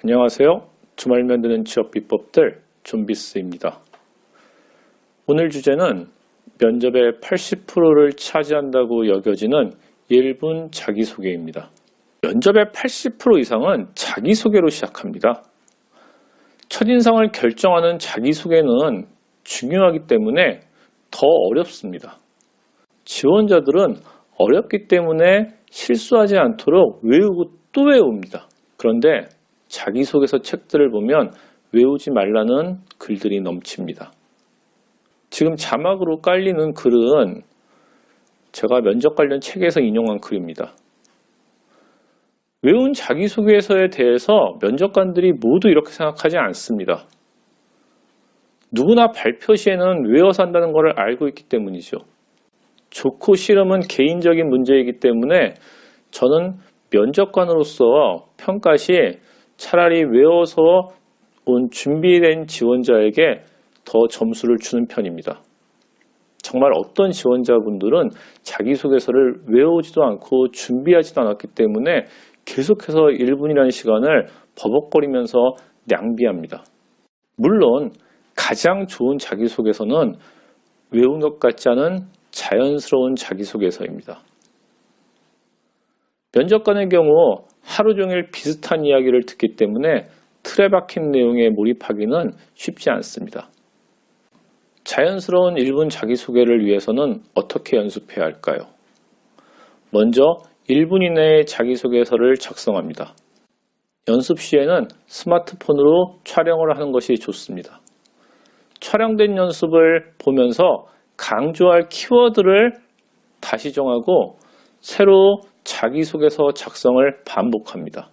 안녕하세요. 주말 만드는 취업 비법들 존비스입니다. 오늘 주제는 면접의 80%를 차지한다고 여겨지는 1분 자기소개입니다. 면접의 80% 이상은 자기소개로 시작합니다. 첫인상을 결정하는 자기소개는 중요하기 때문에 더 어렵습니다. 지원자들은 어렵기 때문에 실수하지 않도록 외우고 또 외웁니다. 그런데 자기소개서 책들을 보면 외우지 말라는 글들이 넘칩니다. 지금 자막으로 깔리는 글은 제가 면접 관련 책에서 인용한 글입니다. 외운 자기소개서에 대해서 면접관들이 모두 이렇게 생각하지 않습니다. 누구나 발표 시에는 외워서 한다는 것을 알고 있기 때문이죠. 좋고 싫음은 개인적인 문제이기 때문에 저는 면접관으로서 평가 시 차라리 외워서 온 준비된 지원자에게 더 점수를 주는 편입니다. 정말 어떤 지원자분들은 자기소개서를 외우지도 않고 준비하지도 않았기 때문에 계속해서 1분이라는 시간을 버벅거리면서 낭비합니다. 물론 가장 좋은 자기소개서는 외운 것 같지 않은 자연스러운 자기소개서입니다. 면접관의 경우 하루 종일 비슷한 이야기를 듣기 때문에 틀에 박힌 내용에 몰입하기는 쉽지 않습니다. 자연스러운 1분 자기소개를 위해서는 어떻게 연습해야 할까요? 먼저 1분 이내에 자기소개서를 작성합니다. 연습 시에는 스마트폰으로 촬영을 하는 것이 좋습니다. 촬영된 연습을 보면서 강조할 키워드를 다시 정하고 새로 자기소개서 작성을 반복합니다.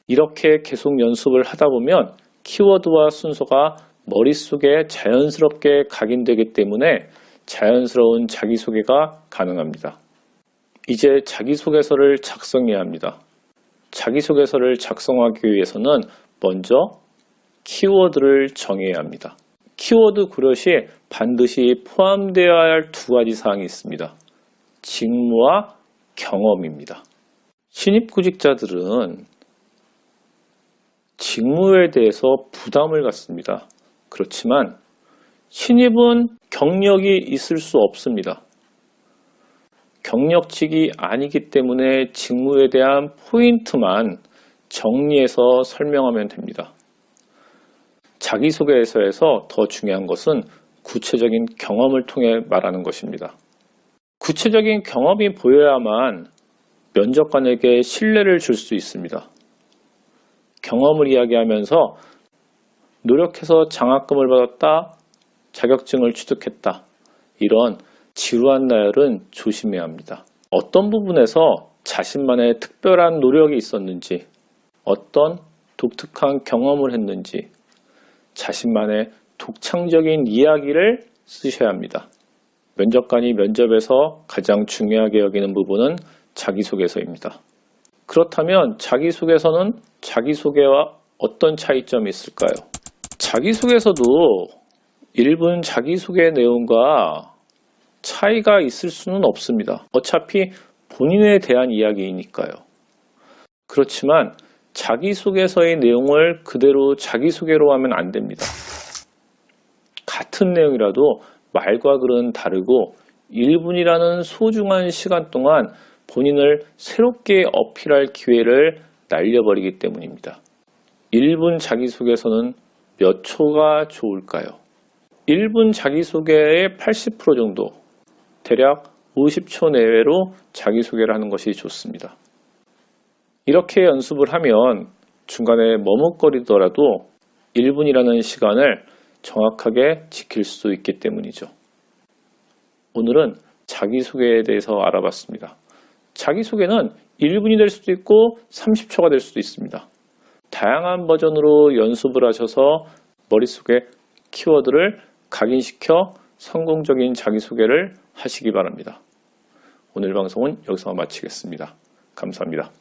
이렇게 계속 연습을 하다 보면 키워드와 순서가 머릿속에 자연스럽게 각인되기 때문에 자연스러운 자기소개가 가능합니다. 이제 자기소개서를 작성해야 합니다. 자기소개서를 작성하기 위해서는 먼저 키워드를 정해야 합니다. 키워드 그릇이 반드시 포함되어야 할 두 가지 사항이 있습니다. 직무와 경험입니다. 신입구직자들은 직무에 대해서 부담을 갖습니다. 그렇지만 신입은 경력이 있을 수 없습니다. 경력직이 아니기 때문에 직무에 대한 포인트만 정리해서 설명하면 됩니다. 자기소개서에서 더 중요한 것은 구체적인 경험을 통해 말하는 것입니다. 구체적인 경험이 보여야만 면접관에게 신뢰를 줄 수 있습니다. 경험을 이야기하면서 노력해서 장학금을 받았다, 자격증을 취득했다, 이런 지루한 나열은 조심해야 합니다. 어떤 부분에서 자신만의 특별한 노력이 있었는지, 어떤 독특한 경험을 했는지, 자신만의 독창적인 이야기를 쓰셔야 합니다. 면접관이 면접에서 가장 중요하게 여기는 부분은 자기소개서입니다. 그렇다면 자기소개서는 자기소개와 어떤 차이점이 있을까요? 자기소개서도 1분 자기소개 내용과 차이가 있을 수는 없습니다. 어차피 본인에 대한 이야기이니까요. 그렇지만 자기소개서의 내용을 그대로 자기소개로 하면 안 됩니다. 같은 내용이라도 말과 글은 다르고 1분이라는 소중한 시간 동안 본인을 새롭게 어필할 기회를 날려버리기 때문입니다. 1분 자기소개서는 몇 초가 좋을까요? 1분 자기소개의 80% 정도, 대략 50초 내외로 자기소개를 하는 것이 좋습니다. 이렇게 연습을 하면 중간에 머뭇거리더라도 1분이라는 시간을 정확하게 지킬 수 있기 때문이죠. 오늘은 자기소개에 대해서 알아봤습니다. 자기소개는 1분이 될 수도 있고 30초가 될 수도 있습니다. 다양한 버전으로 연습을 하셔서 머릿속에 키워드를 각인시켜 성공적인 자기소개를 하시기 바랍니다. 오늘 방송은 여기서 마치겠습니다. 감사합니다.